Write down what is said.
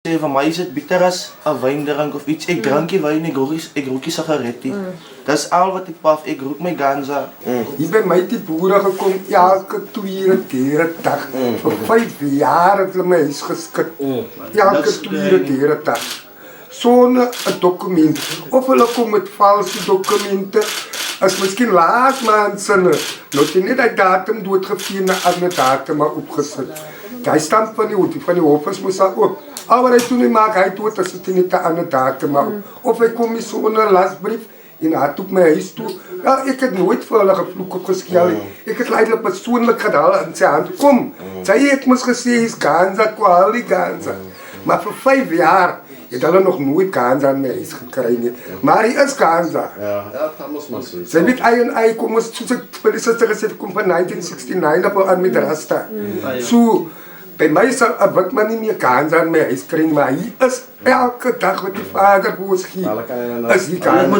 sê vir my is dit bitter as 'n wyndrink of iets. Ek drink nie wyn, ek rook nie sigarettie. Dis al wat ek paf, ek rook my ganja. Hier by my die boere gekom elke 2 ure tere dag. Vir 5 jaar het hulle my huis geskit. Elke 2 ure tere dag. Sonder 'n dokument. Of hulle kom met valse dokumente. As miskien laat maand sinne. Nou het jy net die datum doodgevee na 'n ander datum maar opgesit. Hy stamp van die hofs moes daar ook. Al wat hy toen nie maak, hy dood as het nie 'n ander datum maar op. Of hy kom nie sonder lasbrief en hy het op my huis toe. Ja, ek het nooit vir hulle gevloek of geskel. Ek het eintlik persoonlik gedal in sy hand. Kom, sy het mos gesê hy's ganja, kwali ganja. Maar vir 5 jaar het hulle nog nooit ganja in my huis gekry nie. Maar hy is ganja. Ja, dat moet maar so. Sy weet I kom ons soos ek vir die sister gesê kom van 1969 op aan met Rasta. So by my sal 'n wit man nie meer ganja in my huis kry, maar hy is elke dag met die vader boos gee. Is hy ganja.